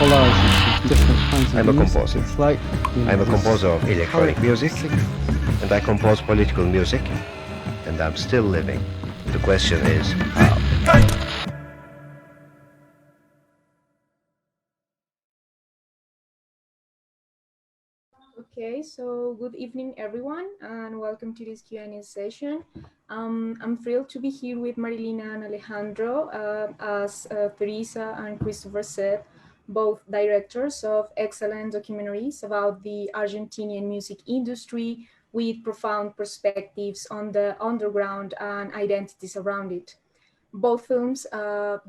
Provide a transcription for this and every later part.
collage of different kinds of I'm a music. composer. It's like, I'm a composer of electronic music, and I compose political music, and I'm still living. The question is, how? Okay, so good evening, everyone, and welcome to this Q&A session. I'm thrilled to be here with Marilina and Alejandro, as Teresa and Christopher said, both directors of excellent documentaries about the Argentinian music industry with profound perspectives on the underground and identities around it. Both films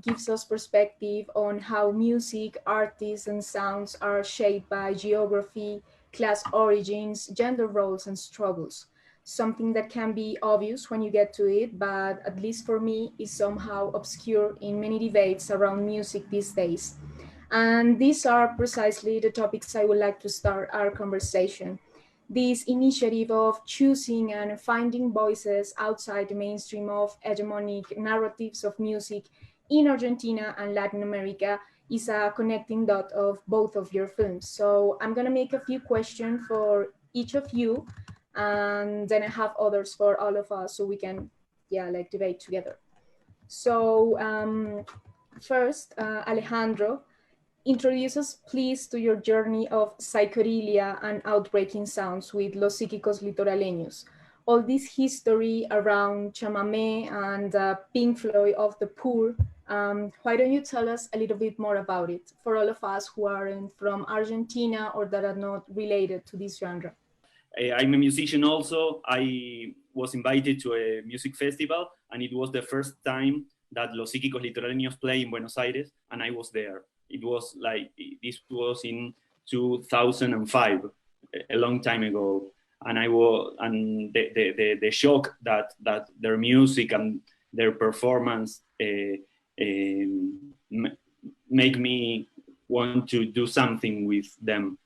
gives us perspective on how music, artists, and sounds are shaped by geography, class origins, gender roles, and struggles. Something that can be obvious when you get to it, but at least for me, is somehow obscure in many debates around music these days. And these are precisely the topics I would like to start our conversation. This initiative of choosing and finding voices outside the mainstream of hegemonic narratives of music in Argentina and Latin America is a connecting dot of both of your films. So I'm gonna make a few questions for each of you, and then I have others for all of us so we can, yeah, like debate together. So first, Alejandro, introduce us, please, to your journey of psychedelia and outbreaking sounds with Los Psíquicos Litoraleños. All this history around chamamé and Pink Floyd of the Poor. Why don't you tell us a little bit more about it for all of us who aren't from Argentina or that are not related to this genre? I'm a musician also. I was invited to a music festival, and it was the first time that Los Psíquicos Litoraleños play in Buenos Aires, and I was there. It was like, this was in 2005, a long time ago. And the shock that their music and their performance make me want to do something with them.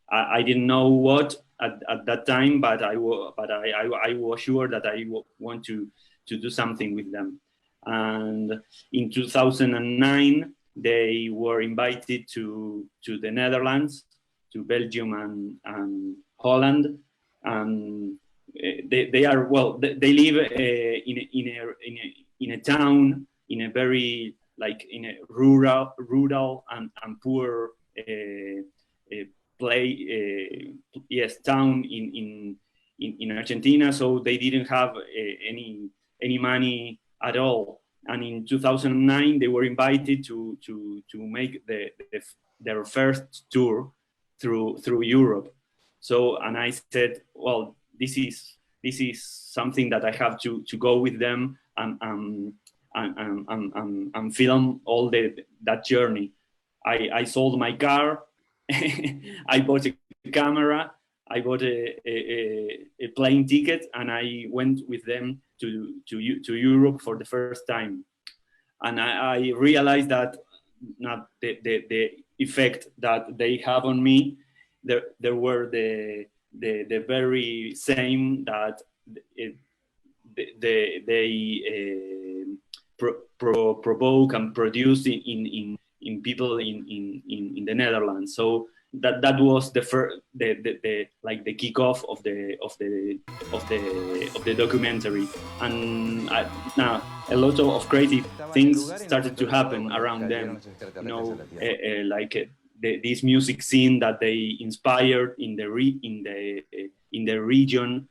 I didn't know what at that time, but I was sure that I want to do something with them. And in 2009, they were invited to the Netherlands, to Belgium and Holland, and they are, well, they live in a town, in a very, like, in a rural and poor town in Argentina. So they didn't have any money at all. And in 2009, they were invited to make their first tour through Europe. So, and I said, well, this is something that I have to go with them and film all that journey. I sold my car, I bought a camera, I bought a plane ticket, and I went with them to Europe for the first time. And I realized that not the effect that they have on me, there were the very same that they provoke and produce in people in the Netherlands. So that was the first, like the kickoff of the documentary. And now a lot of creative things started to happen around them. You know, this music scene that they inspired in the region,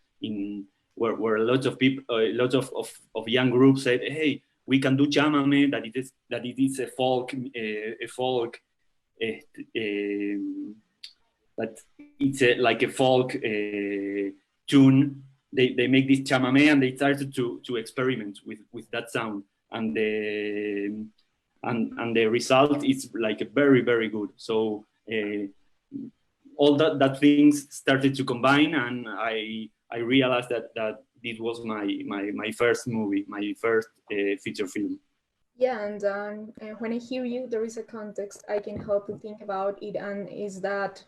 where a lot of people, a lot of young groups said, "Hey, we can do chamamé, that it is a folk, that it's like a folk tune." They make this chamamé, and they started to experiment with that sound, and the result is like very, very good. So all that things started to combine, and I realized that this was my first movie, my first feature film. Yeah, and when I hear you, there is a context I can help to think about it, and is that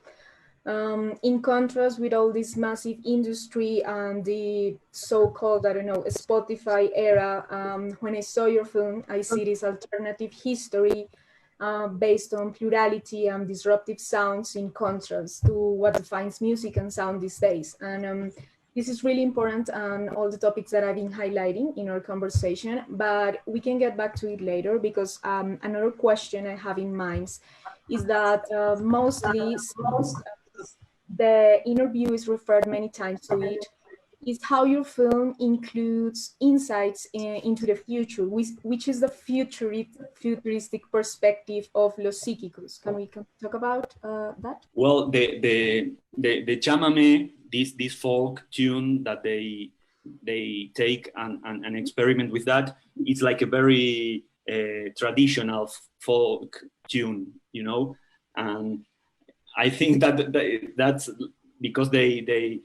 in contrast with all this massive industry and the so-called, I don't know, Spotify era, when I saw your film, I see this alternative history based on plurality and disruptive sounds in contrast to what defines music and sound these days. And this is really important on all the topics that I've been highlighting in our conversation, but we can get back to it later because another question I have in mind is that mostly the interview is referred many times to it, is how your film includes insights into the future, which is the futuristic perspective of Los Psíquicos. Can we talk about that? Well, the chamamé, this folk tune that they take and experiment with that, it's like a very traditional folk tune, you know, and I think that's because they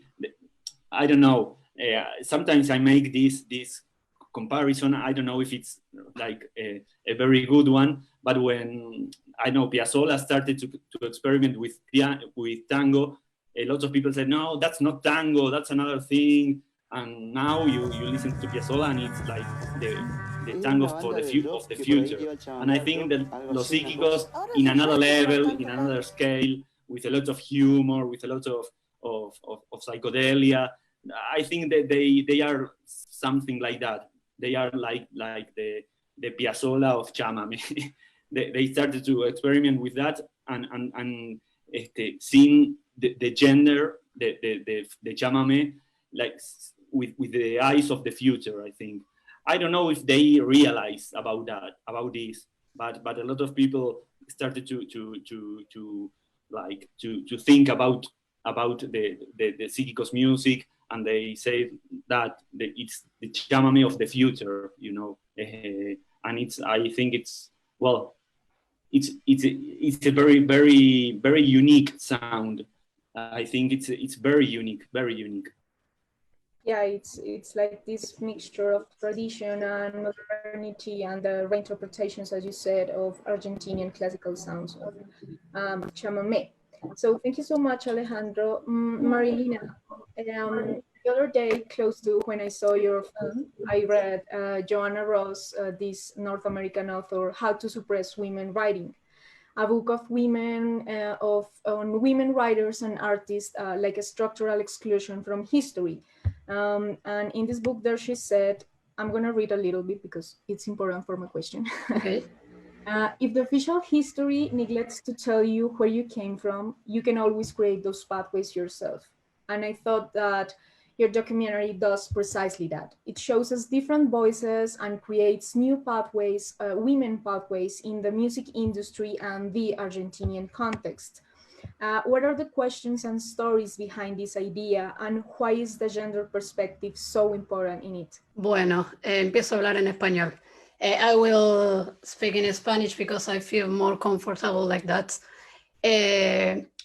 I don't know. Sometimes I make this comparison. I don't know if it's like a very good one, but when I know Piazzolla started to experiment with tango, a lot of people said, no, that's not tango, that's another thing. And now you listen to Piazzolla and it's like the tango of the future. And I think that Los Psíquicos, in another level, in another scale, with a lot of humor, with a lot of psychedelia, I think that they are something like that. They are like the Piazzolla of chamamé. They started to experiment with that and seeing the gender, the chamamé, like with the eyes of the future. I think I don't know if they realize about this, but a lot of people started to think about the Psíquicos music, and they say that it's the chamamé of the future, you know, and I think it's a very, very, very unique sound. I think it's very unique, very unique. Yeah, it's like this mixture of tradition and modernity and the reinterpretations, as you said, of Argentinian classical sounds of chamamé. So thank you so much, Alejandro. Marilina, the other day, close to when I saw your film, I read Joanna Ross, this North American author, How to Suppress Women Writing, a book of women, on women writers and artists, like a structural exclusion from history. And in this book there she said, I'm going to read a little bit because it's important for my question. Okay. If the official history neglects to tell you where you came from, you can always create those pathways yourself. And I thought that your documentary does precisely that. It shows us different voices and creates new pathways, women pathways in the music industry and the Argentinian context. What are the questions and stories behind this idea, and why is the gender perspective so important in it? Bueno, empiezo a hablar en español. I will speak in Spanish because I feel more comfortable like that.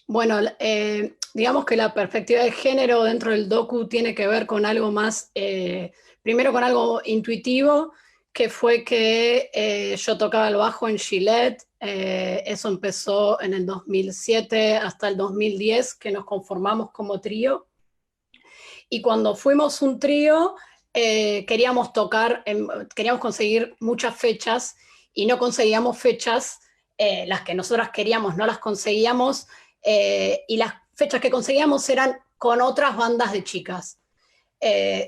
Bueno, digamos que la perspectiva de género dentro del docu tiene que ver con algo más, primero con algo intuitivo, que fue que yo tocaba el bajo en Gillette. Eso empezó en el 2007 hasta el 2010, que nos conformamos como trío. Y cuando fuimos un trío, queríamos conseguir muchas fechas y no conseguíamos fechas, las que nosotras queríamos no las conseguíamos, y las fechas que conseguíamos eran con otras bandas de chicas.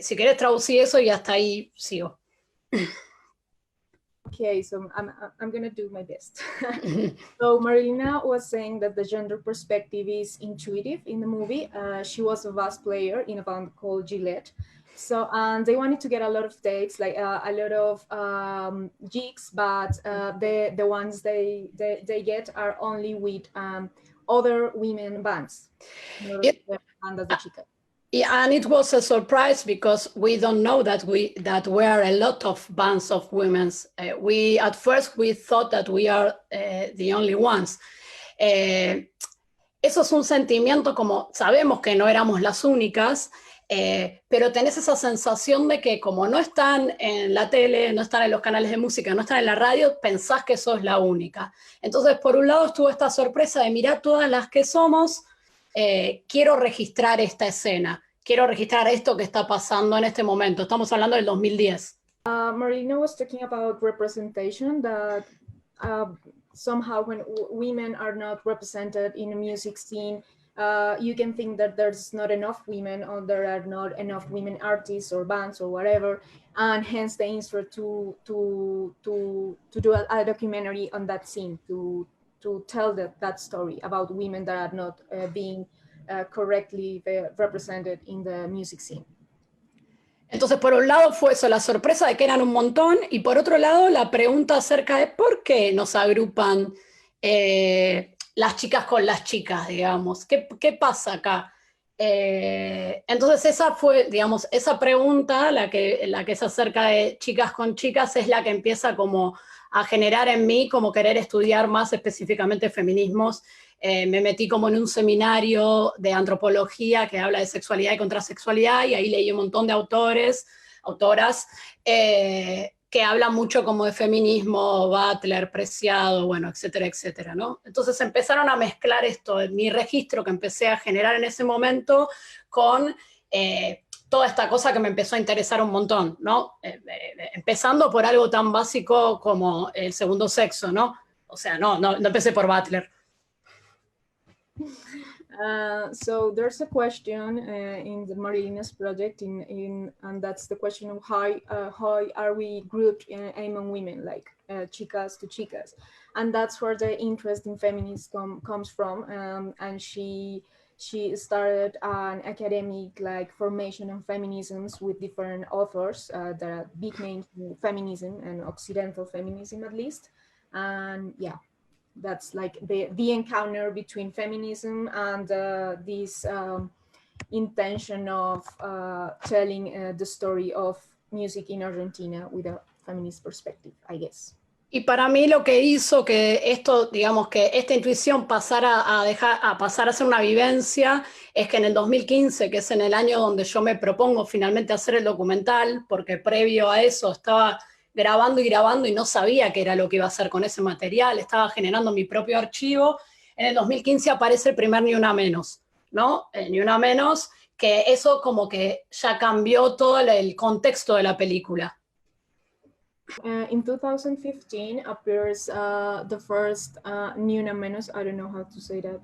Si querés traducir eso y hasta ahí sigo. Okay, so I'm going to do my best. So Marilina was saying that the gender perspective is intuitive in the movie. She was a bass player in a band called Gillette. So they wanted to get a lot of dates, like a lot of gigs, but the ones they get are only with other women bands. Yeah, and it was a surprise because we don't know that we are a lot of bands of women. At first we thought that we are the only ones. Eso es un sentimiento, como sabemos que no éramos las únicas, pero tenés esa sensación de que como no están en la tele, no están en los canales de música, no están en la radio, pensás que sos la única. Entonces, por un lado estuvo esta sorpresa de mirar todas las que somos. Quiero registrar esta escena, quiero registrar esto que está pasando en este momento. Estamos hablando del 2010. Marilina was talking about representation, that somehow when women are not represented in a music scene, you can think that there's not enough women, or there are not enough women artists or bands or whatever, and hence the interest to do a documentary on that scene, to tell that story about women that are not being correctly represented in the music scene. Entonces, por un lado fue eso, la sorpresa de que eran un montón, y por otro lado la pregunta acerca de por qué nos agrupan las chicas con las chicas, digamos. ¿Qué pasa acá? Entonces esa fue, digamos, esa pregunta, la que es acerca de chicas con chicas, es la que empieza como a generar en mí como querer estudiar más específicamente feminismos. Me metí como en un seminario de antropología que habla de sexualidad y contrasexualidad, y ahí leí un montón de autoras, que hablan mucho como de feminismo, Butler, Preciado, bueno, etcétera, etcétera, ¿no? Entonces empezaron a mezclar esto, mi registro que empecé a generar en ese momento, con toda esta cosa que me empezó a interesar un montón, ¿no? Empezando por algo tan básico como el segundo sexo, ¿no? O sea, no empecé por Butler. So there's a question in the Marilina's project, and that's the question of how are we grouped among women, like chicas to chicas, and that's where the interest in feminism comes from. And she started an academic like formation on feminisms with different authors that are big names in feminism and Occidental feminism at least, and yeah. That's like the encounter between feminism and this intention of telling the story of music in Argentina with a feminist perspective, I guess. Y para mí lo que hizo que esto, digamos, que esta intuición pasara a ser una vivencia, es que en el 2015, que es en el año donde yo me propongo finalmente hacer el documental, porque previo a eso estaba grabando y no sabía qué era lo que iba a hacer con ese material, estaba generando mi propio archivo. En el 2015 aparece el primer Ni Una Menos, ¿no? Ni Una Menos, que eso como que ya cambió todo el contexto de la película. In 2015 appears the first Ni Una Menos, I don't know how to say that.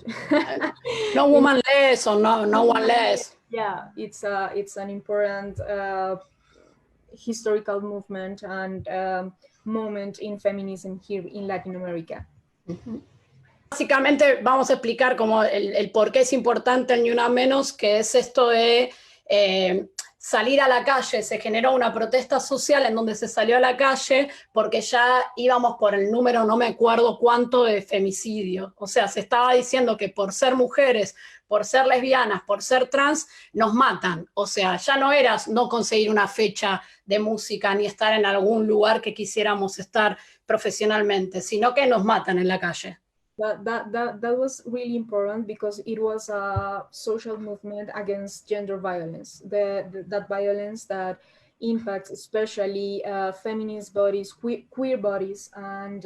No Woman Less or no One Less. Yeah, it's an important historical movement and moment in feminism here in Latin America. Básicamente vamos a explicar como el por qué es importante el Ni Una Menos, que es esto de salir a la calle. Se generó una protesta social en donde se salió a la calle porque ya íbamos por el número, no me acuerdo cuánto, de femicidio. O sea, se estaba diciendo que por ser mujeres, por ser lesbianas, por ser trans, nos matan. O sea, ya no era no conseguir una fecha de música ni estar en algún lugar que quisiéramos estar profesionalmente, sino que nos matan en la calle. That was really important because it was a social movement against gender violence, that violence that impacts especially feminist bodies, queer bodies, and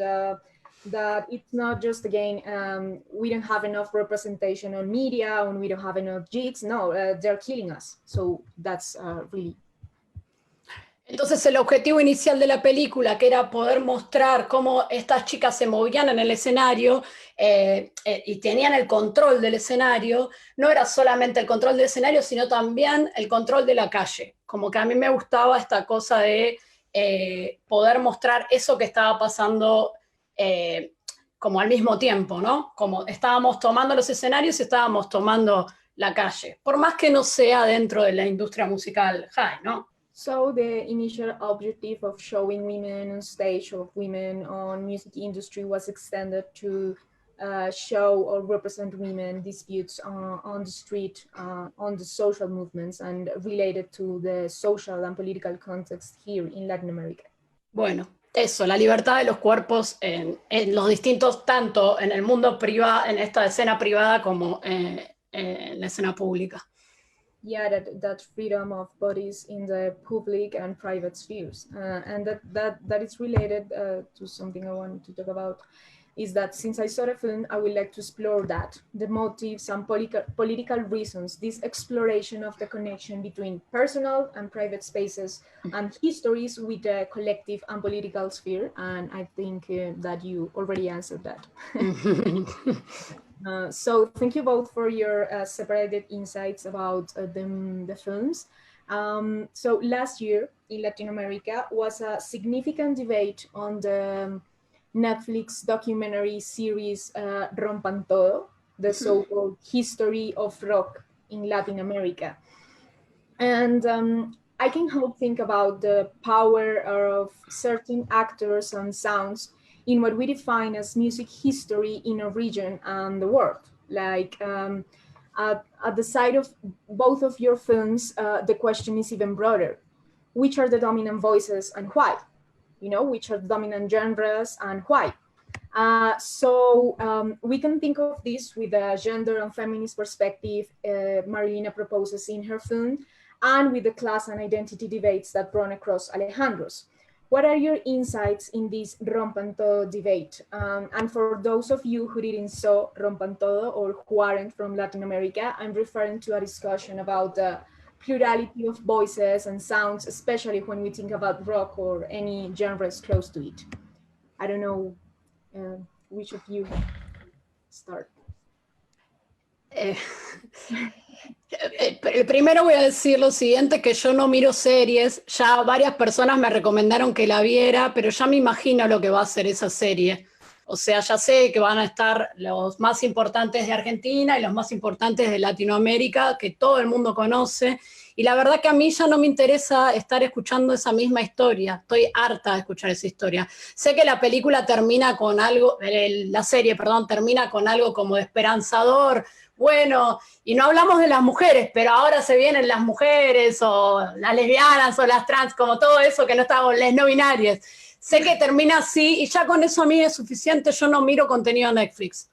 that it's not just, again, we don't have enough representation on media, and we don't have enough jigs. No, they're killing us. So that's really... Entonces el objetivo inicial de la película, que era poder mostrar cómo estas chicas se movían en el escenario y tenían el control del escenario, no era solamente el control del escenario, sino también el control de la calle. Como que a mí me gustaba esta cosa de poder mostrar eso que estaba pasando como al mismo tiempo, ¿no? Como estábamos tomando los escenarios y estábamos tomando la calle, por más que no sea dentro de la industria musical high, ¿no? So the initial objective of showing women on stage, of women on music industry, was extended to show or represent women disputes on the street, on the social movements, and related to the social and political context here in Latin America. Bueno, eso, la libertad de los cuerpos en los distintos, tanto en el mundo privado, en esta escena privada, como en la escena pública. Yeah, that freedom of bodies in the public and private spheres, and that is related to something I wanted to talk about. is that since I saw the film, I would like to explore that, the motives and political reasons, this exploration of the connection between personal and private spaces and histories with the collective and political sphere. And I think that you already answered that. So thank you both for your separated insights about the films. So last year in Latin America was a significant debate on the Netflix documentary series Rompan Todo, the so-called history of rock in Latin America. And I can help think about the power of certain actors and sounds in what we define as music history in a region and the world. Like at the side of both of your films, the question is even broader. Which are the dominant voices and why? You know, which are the dominant genres and why? So we can think of this with a gender and feminist perspective Marilina proposes in her film, and with the class and identity debates that run across Alejandro's. What are your insights in this Rompan Todo debate? And for those of you who didn't saw Rompan Todo or who aren't from Latin America, I'm referring to a discussion about the plurality of voices and sounds, especially when we think about rock or any genres close to it. I don't know which of you start. Primero voy a decir lo siguiente, que yo no miro series, ya varias personas me recomendaron que la viera, pero ya me imagino lo que va a ser esa serie. O sea, ya sé que van a estar los más importantes de Argentina y los más importantes de Latinoamérica, que todo el mundo conoce, y la verdad que a mí ya no me interesa estar escuchando esa misma historia, estoy harta de escuchar esa historia. Sé que la película termina con algo, la serie, perdón, termina con algo como de esperanzador, bueno, y no hablamos de las mujeres, pero ahora se vienen las mujeres o las lesbianas o las trans, como todo eso que no estamos, las no binarias. Sé que termina así y ya con eso a mí es suficiente, yo no miro contenido Netflix.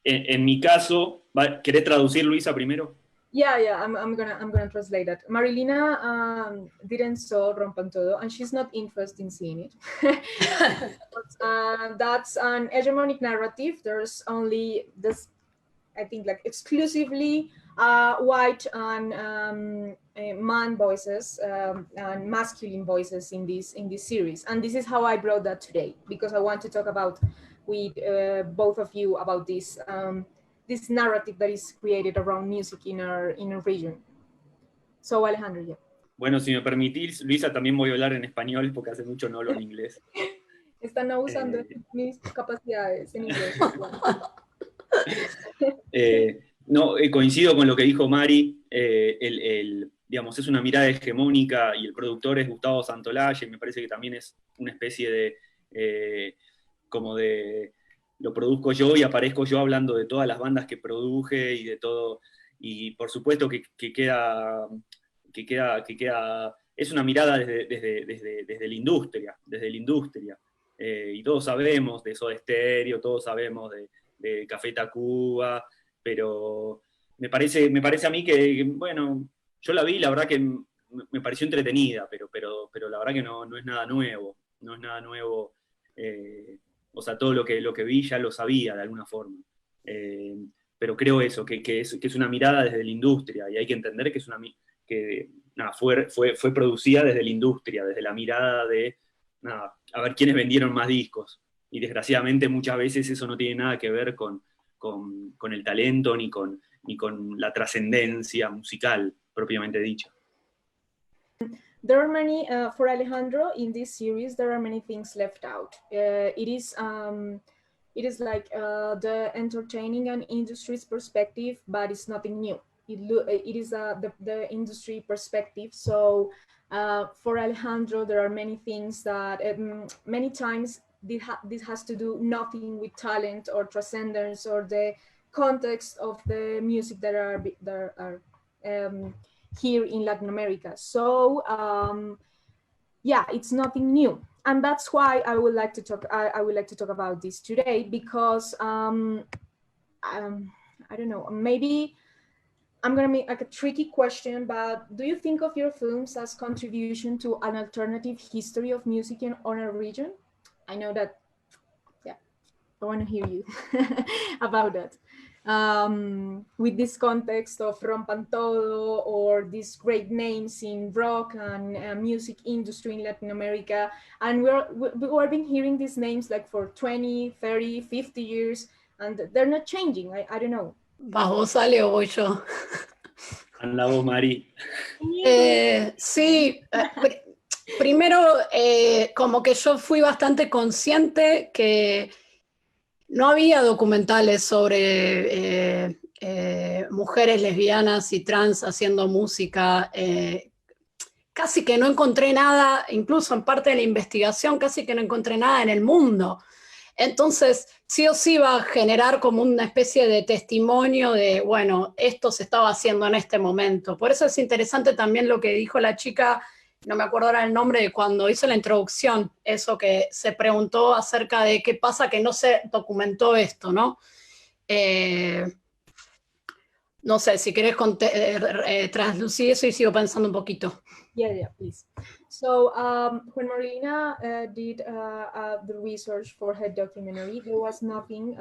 En mi caso, ¿querés traducir, Luisa, primero? Yeah, I'm gonna translate that. Marilina didn't saw Rompan Todo, and she's not interested in seeing it. But, that's an hegemonic narrative. There's only this, I think, like exclusively white and man voices and masculine voices in this series, and this is how I brought that today, because I want to talk about with both of you about this this narrative that is created around music in our region. So Alejandro, yeah. Bueno, si me permitís, Luisa, también voy a hablar en español porque hace mucho no hablo en inglés. Están abusando de mis capacidades en inglés. No, coincido con lo que dijo Mari, digamos, es una mirada hegemónica y el productor es Gustavo Santolaya, y me parece que también es una especie de, como de, lo produzco yo y aparezco yo hablando de todas las bandas que produje y de todo, y por supuesto que queda, es una mirada desde la industria, y todos sabemos de Soda Stereo, todos sabemos de Café Tacuba, pero me parece a mí que, bueno, yo la vi, la verdad que me pareció entretenida, pero la verdad que no es nada nuevo, o sea, todo lo que vi ya lo sabía de alguna forma, pero creo eso, que es una mirada desde la industria, y hay que entender que es fue producida desde la industria, desde la mirada de, a ver quiénes vendieron más discos, y desgraciadamente muchas veces eso no tiene nada que ver con el talento ni con la trascendencia musical propiamente dicha. There are many, for Alejandro, in this series, there are many things left out. It is like the entertaining and industry's perspective, but it's nothing new. It is the industry perspective. So for Alejandro, there are many things that many times this has to do nothing with talent or transcendence or the context of the music that are here in Latin America. So yeah, it's nothing new, and that's why I would like to talk. I would like to talk about this today because I don't know. Maybe I'm gonna make like a tricky question, but do you think of your films as contribution to an alternative history of music in our region? I know that, yeah. I want to hear you about that. With this context of Rompan Todo or these great names in rock and music industry in Latin America. And we've been hearing these names like for 20, 30, 50 years, and they're not changing. I don't know. ¿Vas vos, Ale, o voy yo? Anda vos, Mari. Sí, primero, como que yo fui bastante consciente que no había documentales sobre mujeres lesbianas y trans haciendo música. Casi que no encontré nada, incluso en parte de la investigación, casi que no encontré nada en el mundo. Entonces, sí o sí va a generar como una especie de testimonio de, bueno, esto se estaba haciendo en este momento. Por eso es interesante también lo que dijo la chica, no me acuerdo ahora el nombre, de cuando hizo la introducción, eso que se preguntó acerca de qué pasa que no se documentó esto, ¿no? No sé, si querés traslucir eso y sigo pensando un poquito. Yeah, please. So when Marilina did the research for her documentary, there was nothing,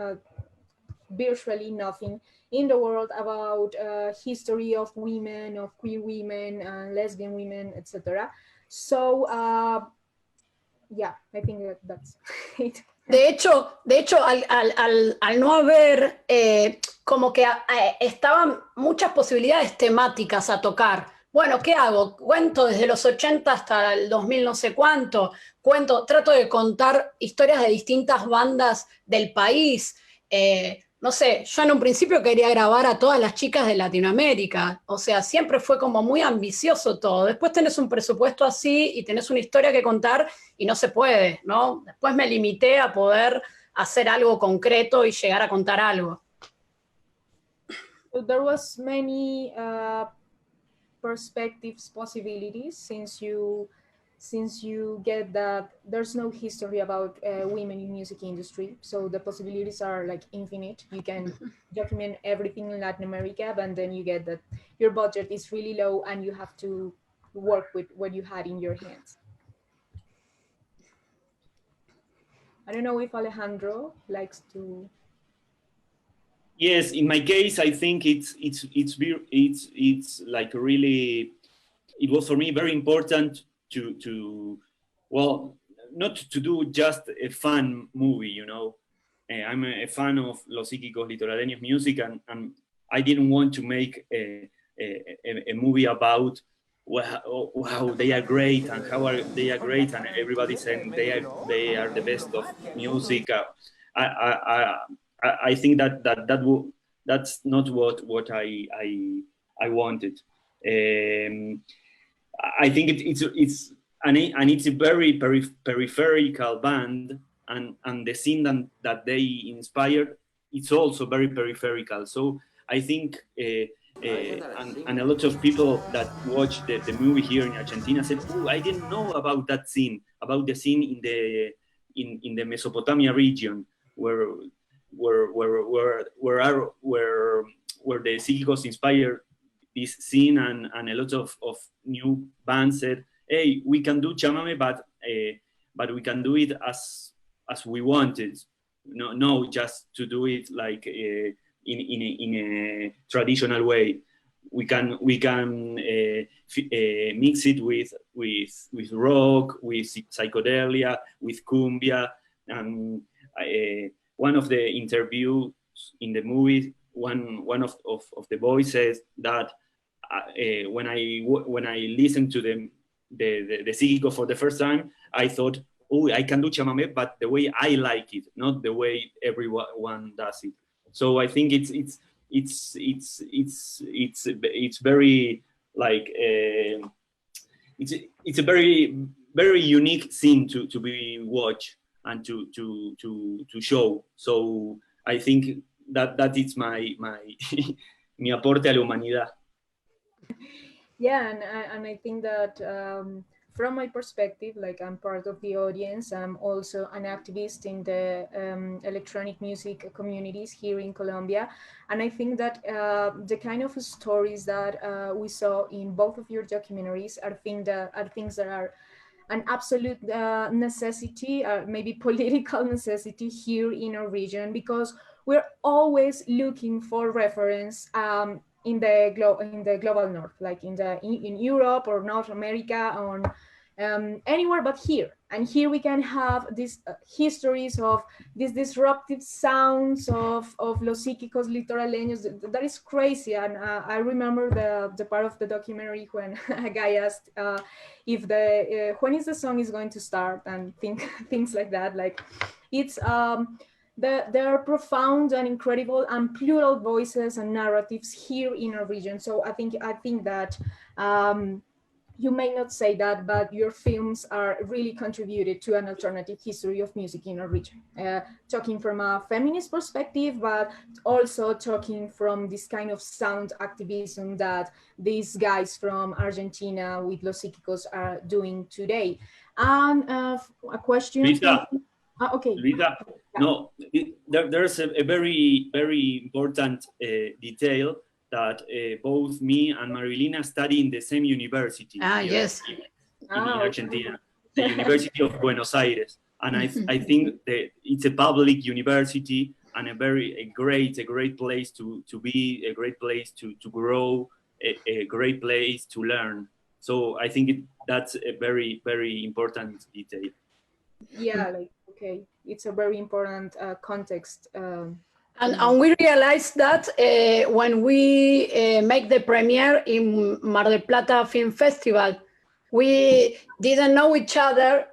virtually nothing in the world about history of women, of queer women, lesbian women, etc. So yeah, I think that's it. De hecho al no haber, como que estaban muchas posibilidades temáticas a tocar. Bueno, ¿qué hago? Cuento desde los 80 hasta el 2000 no sé cuánto, trato de contar historias de distintas bandas del país. No sé, yo en un principio quería grabar a todas las chicas de Latinoamérica, o sea, siempre fue como muy ambicioso todo. Después tenés un presupuesto así y tenés una historia que contar y no se puede, ¿no? Después me limité a poder hacer algo concreto y llegar a contar algo. So there was many perspectives, possibilities, since you get that there's no history about women in music industry, so the possibilities are like infinite. You can document everything in Latin America, but then you get that your budget is really low and you have to work with what you had in your hands. I don't know if Alejandro likes to. Yes, in my case, I think it's like really, it was for me very important to well, not to do just a fun movie, you know. I'm a fan of Los Psíquicos Litorareños music, and I didn't want to make a movie about wow, they are great and they are great and everybody saying they are the best of music. I think that's not what I wanted. I think it's a very peripheral band, and the scene that they inspired, it's also very peripheral. So I think and a lot of people that watched the movie here in Argentina said, "Oh, I didn't know about that scene, about the scene in the Mesopotamia region where the Psíquicos inspired this scene," and a lot of new bands said, "Hey, we can do chamame, but we can do it as we wanted. No, just to do it like in a traditional way. We can mix it with rock, with psychedelia, with cumbia." And one of the interviews in the movie, one of the boys says that when I listened to the Psíquico for the first time, I thought, "Oh, I can do chamamé, but the way I like it, not the way everyone does it." So I think it's very like it's a very unique scene to be watched and to show. So I think that is my mi aporte a la humanidad. Yeah, and I think that from my perspective, like I'm part of the audience, I'm also an activist in the electronic music communities here in Colombia. And I think that the kind of stories that we saw in both of your documentaries are things that are an absolute necessity, maybe political necessity here in our region, because we're always looking for reference in the global north, like in Europe or North America, or anywhere but here. And here we can have these histories of these disruptive sounds of los psíquicos litoraleños. That is crazy. And I remember the part of the documentary when a guy asked if when is the song is going to start, and things like that. Like, it's there are profound and incredible and plural voices and narratives here in our region. So I think that you may not say that, but your films are really contributed to an alternative history of music in our region. Talking from a feminist perspective, but also talking from this kind of sound activism that these guys from Argentina with Los Psíquicos are doing today. And a question. Luisa, okay. Luisa, no, there's a very, very important detail that both me and Marilina study in the same university. Yes. In Argentina, the University of Buenos Aires. And I think that it's a public university and a great place to be, a great place to grow, a great place to learn. So I think that's a very, very important detail. Yeah, like, okay, it's a very important context. And we realized that when we make the premiere in Mar del Plata Film Festival, we didn't know each other,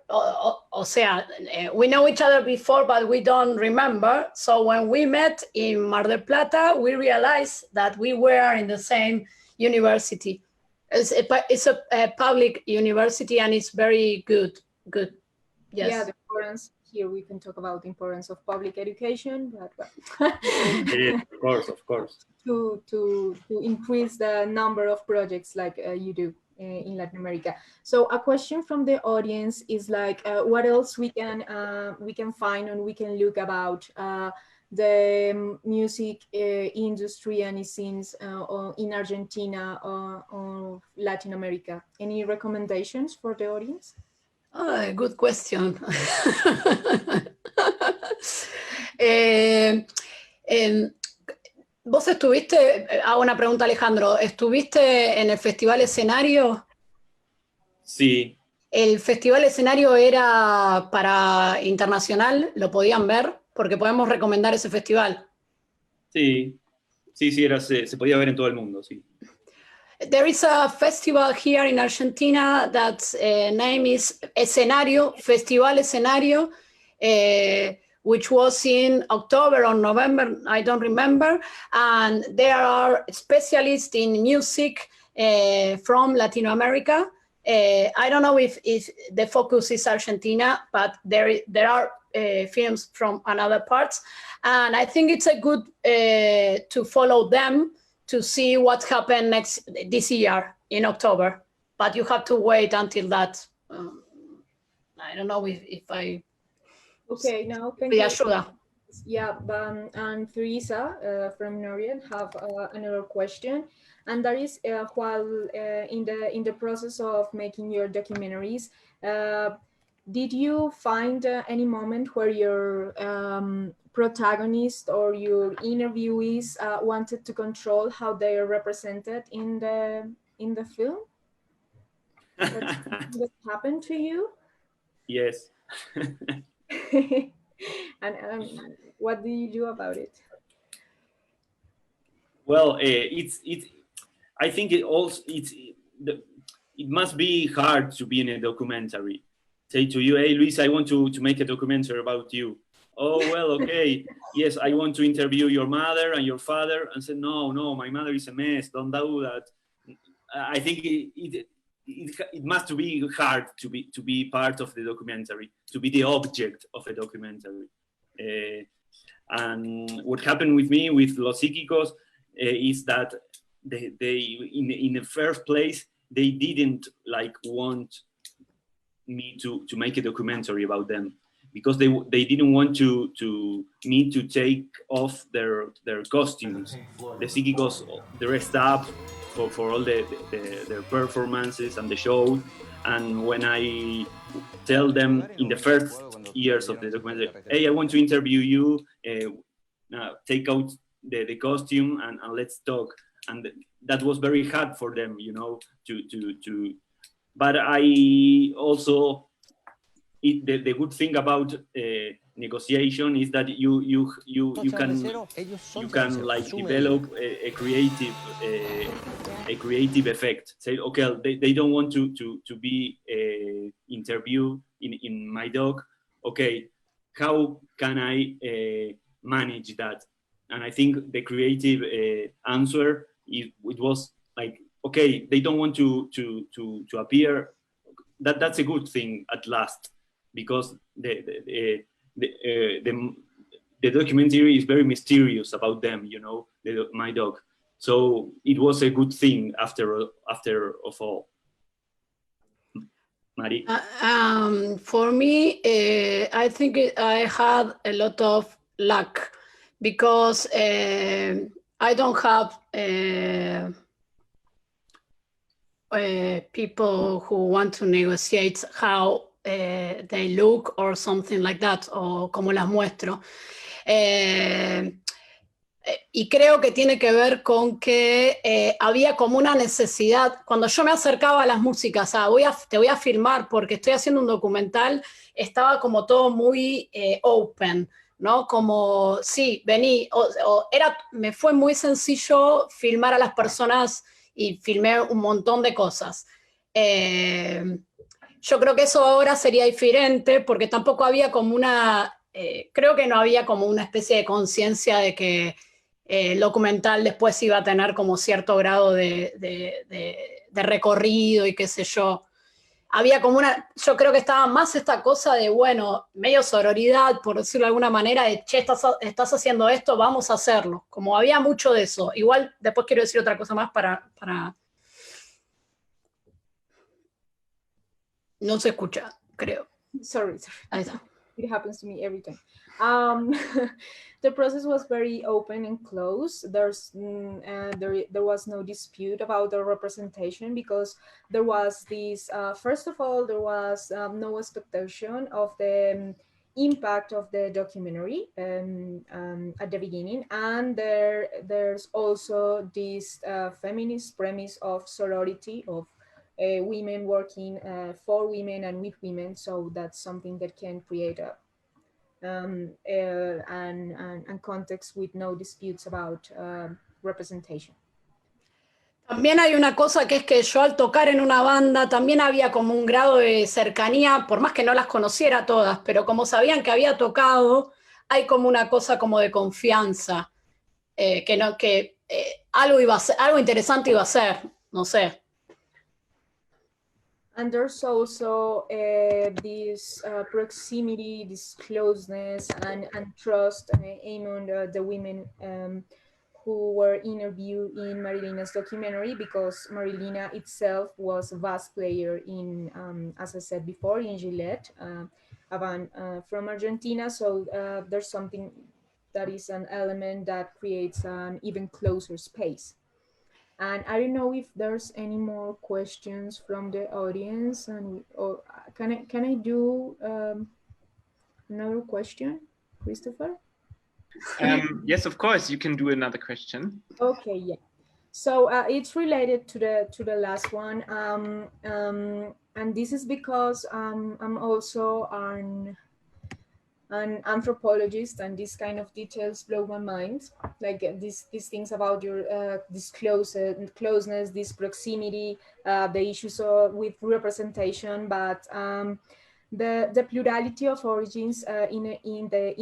we know each other before, but we don't remember. So when we met in Mar del Plata, we realized that we were in the same university. It's a public university, and it's very good. Yes. Yeah, the importance. Here we can talk about the importance of public education, but of course, to increase the number of projects like you do in Latin America. So a question from the audience is like, what else we can find and we can look about the music industry and its scenes in Argentina or Latin America? Any recommendations for the audience? Oh, good question. Vos estuviste, hago una pregunta, Alejandro, ¿estuviste en el Festival Escenario? Sí. ¿El Festival Escenario era para internacional? ¿Lo podían ver? Porque podemos recomendar ese festival. Sí, se podía ver en todo el mundo, sí. There is a festival here in Argentina that's name is Escenario, Festival Escenario, which was in October or November, I don't remember. And there are specialists in music from Latin America. I don't know if the focus is Argentina, but there are films from another parts. And I think it's a good to follow them to see what happened this year in October, but you have to wait until that. I don't know if I. Okay, now thank you. Ayuda. Yeah, and Teresa from Norient have another question, and that is while in the process of making your documentaries, did you find any moment where your protagonist or your interviewees wanted to control how they are represented in the film? That happened to you? Yes. And what do you do about it? Well, I think it must be hard to be in a documentary. Say to you, hey, Luis, I want to make a documentary about you. Oh, well, okay. Yes, I want to interview your mother and your father. And said, no, my mother is a mess. Don't do that. I think it must be hard to be part of the documentary, to be the object of a documentary. And what happened with me with Los Psíquicos is that they in the first place, they didn't want me to make a documentary about them, because they didn't want me to take off their costumes. The Psíquicos dressed up for all their performances and the show. And when I tell them in the first years of the documentary, hey, I want to interview you, take out the costume and let's talk. And that was very hard for them, you know, to but I also, the good thing about negotiation is that you can like develop a creative effect. Say, okay, they don't want to be interviewed in my doc. Okay, how can I manage that? And I think the creative answer it was like, okay, they don't want to appear. That's a good thing at last, because the documentary is very mysterious about them, you know, my dog. So it was a good thing after of all. Mari? For me, I think I had a lot of luck because I don't have people who want to negotiate how they look or something like that, o como las muestro. Y creo que tiene que ver con que había como una necesidad. Cuando yo me acercaba a las músicas, te voy a filmar porque estoy haciendo un documental, estaba como todo muy open, ¿no? Como, sí, vení. Me fue muy sencillo filmar a las personas y filmé un montón de cosas. Yo creo que eso ahora sería diferente porque tampoco había como creo que no había como una especie de conciencia de que el documental después iba a tener como cierto grado de recorrido y qué sé yo. Había como yo creo que estaba más esta cosa de, bueno, medio sororidad, por decirlo de alguna manera, de, che, estás haciendo esto, vamos a hacerlo. Como había mucho de eso. Igual después quiero decir otra cosa más para... No se escucha, creo. Sorry. Ahí está. It happens to me every time. The process was very open and close. There was no dispute about the representation because there was this, first of all, there was no expectation of the impact of the documentary at the beginning. And there's also this feminist premise of sorority, of women working for women and with women. So that's something that can create and context with no disputes about representation. También hay una cosa que es que yo al tocar en una banda también había como un grado de cercanía, por más que no las conociera todas, pero como sabían que había tocado, hay como una cosa como de confianza, que algo interesante iba a ser, no sé. And there's also this proximity, this closeness and trust among the women who were interviewed in Marilina's documentary, because Marilina itself was a bass player in, as I said before, in Gillette, a band from Argentina. So there's something that is an element that creates an even closer space. And I don't know if there's any more questions from the audience, or can I do another question, Christopher? Yes, of course, you can do another question. Okay, yeah. So it's related to the last one, and this is because I'm also an anthropologist, and these kind of details blow my mind, like these things about your this closeness, this proximity, the issues with representation, but the plurality of origins in the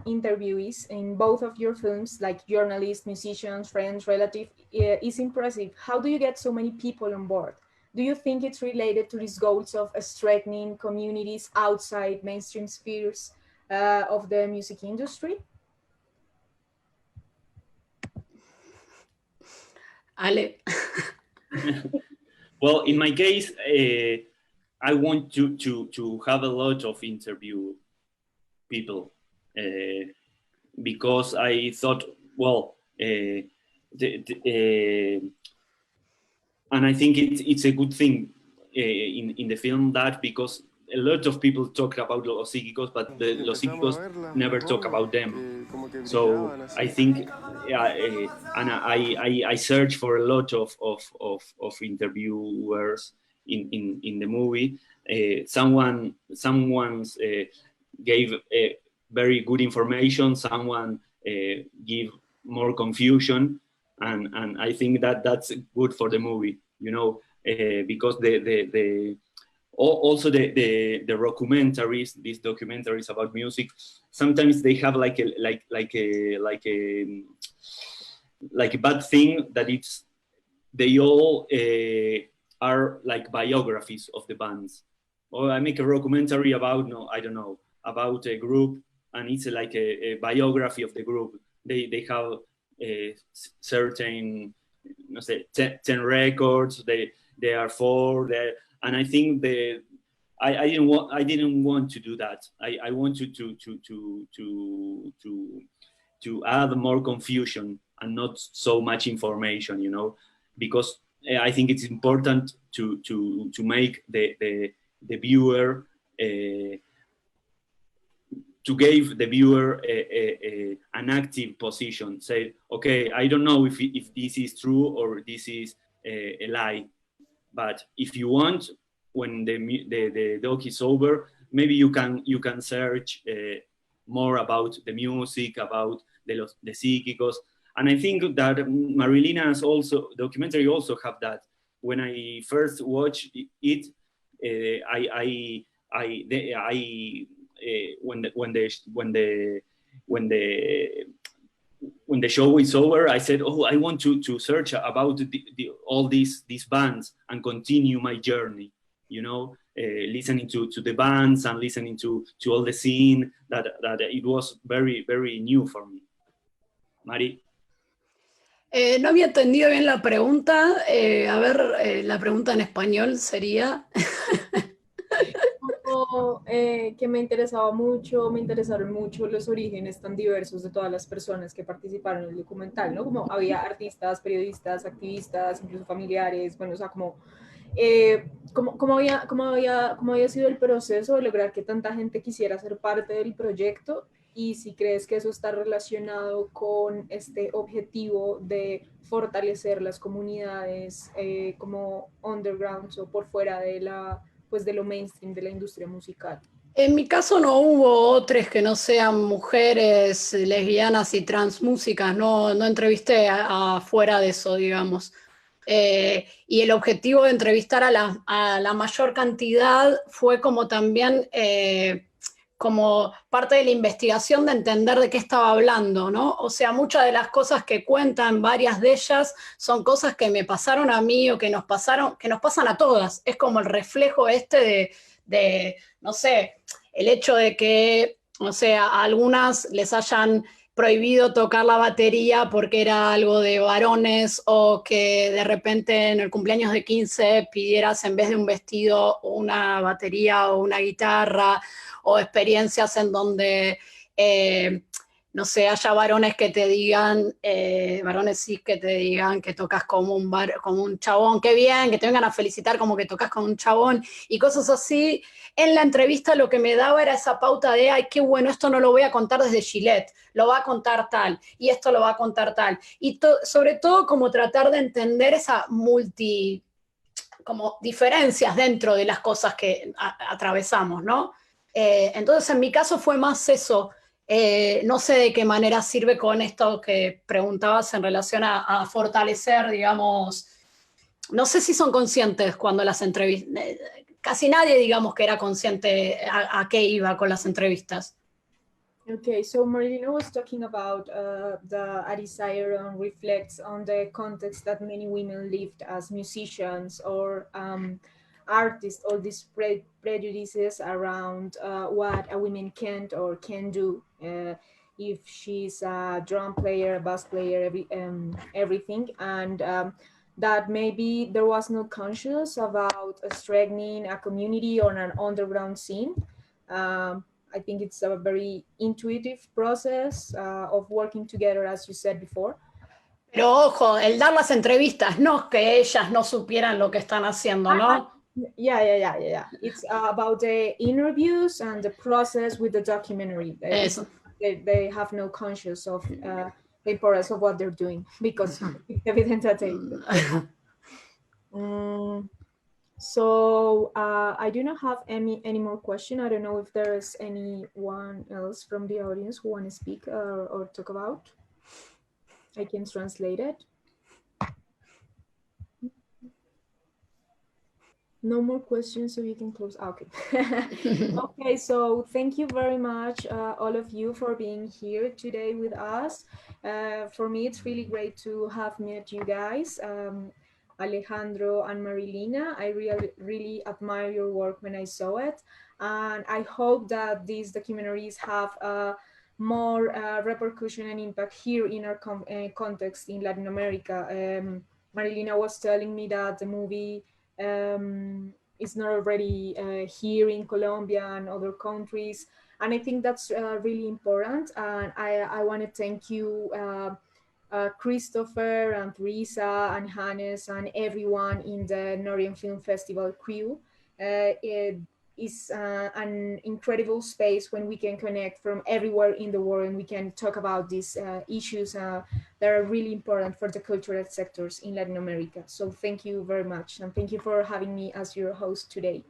interviewees in both of your films, like journalists, musicians, friends, relatives, is impressive. How do you get so many people on board? Do you think it's related to these goals of strengthening communities outside mainstream spheres of the music industry? Ale. Well, in my case, I want to have a lot of interview people because I thought, well, And I think it's a good thing in the film, that because a lot of people talk about Los Psíquicos, but the Los Psíquicos never talk about them. So I think, and I searched for a lot of interviewers in the movie. Someone's gave very good information. Someone give more confusion, and I think that's good for the movie, you know, because also the documentaries, these documentaries about music, sometimes they have like a bad thing, that they all are like biographies of the bands. Or I make a documentary about, I don't know, about a group, and it's like a biography of the group. They have certain, 10 records. They are 4 there. And I think I didn't want to do that. I wanted to add more confusion and not so much information, you know, because I think it's important to make the viewer, to give the viewer an active position. Say, okay, I don't know if this is true or this is a lie. But if you want, when the doc is over, maybe you can search more about the music, about the Psíquicos. And I think that Marilina's documentary also have that. When I first watched it, when the show is over, I said, oh, I want to search about all these bands and continue my journey, you know, listening to the bands and listening to all the scene, that it was very, very new for me. Mari. No había entendido bien la pregunta. A ver, la pregunta en español sería... que me interesaron mucho los orígenes tan diversos de todas las personas que participaron en el documental, ¿no? Como había artistas, periodistas, activistas, incluso familiares, bueno, o sea, como había sido el proceso de lograr que tanta gente quisiera ser parte del proyecto, y si crees que eso está relacionado con este objetivo de fortalecer las comunidades como undergrounds o por fuera de de lo mainstream de la industria musical. En mi caso no hubo otros que no sean mujeres, lesbianas y transmúsicas, no entrevisté afuera de eso, digamos. Y el objetivo de entrevistar a la mayor cantidad fue como también como parte de la investigación de entender de qué estaba hablando, ¿no? O sea, muchas de las cosas que cuentan, varias de ellas, son cosas que me pasaron a mí o que nos pasan a todas. Es como el reflejo de no sé, el hecho de que, o sea, a algunas les hayan prohibido tocar la batería porque era algo de varones, o que de repente en el cumpleaños de 15 pidieras en vez de un vestido una batería o una guitarra, o experiencias en donde, no sé, haya varones que te digan, varones cis que te digan que tocas como un chabón, qué bien, que te vengan a felicitar como que tocas como un chabón, y cosas así. En la entrevista lo que me daba era esa pauta de, ay, qué bueno, esto no lo voy a contar desde Gillette, lo va a contar tal, y esto lo va a contar tal. Y sobre todo como tratar de entender esa como diferencias dentro de las cosas que atravesamos, ¿no? Entonces en mi caso fue más eso. No sé de qué manera sirve con esto que preguntabas en relación a fortalecer, digamos, no sé si son conscientes cuando las entrevistas, casi nadie, digamos, que era consciente a qué iba con las entrevistas. Okay, so Marilina was talking about a desire and reflects on the context that many women lived as musicians or artists, all these prejudices around what a woman can't or can do, if she's a drum player, a bass player, everything, and that maybe there was no conscious about strengthening a community or an underground scene. I think it's a very intuitive process of working together, as you said before. Pero ojo, el dar las entrevistas, no es que ellas no supieran lo que están haciendo, ¿no? Yeah. It's about the interviews and the process with the documentary. Eso. They have no conscious of the importance of what they're doing because it's evident that they So I do not have any more question. I don't know if there is anyone else from the audience who want to speak or talk about. I can translate it. No more questions, so you can close. Okay. Okay, so thank you very much, all of you, for being here today with us. For me, it's really great to have met you guys. Alejandro and Marilina, I really admire your work when I saw it. And I hope that these documentaries have more repercussion and impact here in our context in Latin America. Marilina was telling me that the movie is not already here in Colombia and other countries. And I think that's really important. And I want to thank you, Christopher and Teresa and Hannes and everyone in the Norient Film Festival crew. It is an incredible space when we can connect from everywhere in the world and we can talk about these issues that are really important for the cultural sectors in Latin America. So thank you very much. And thank you for having me as your host today.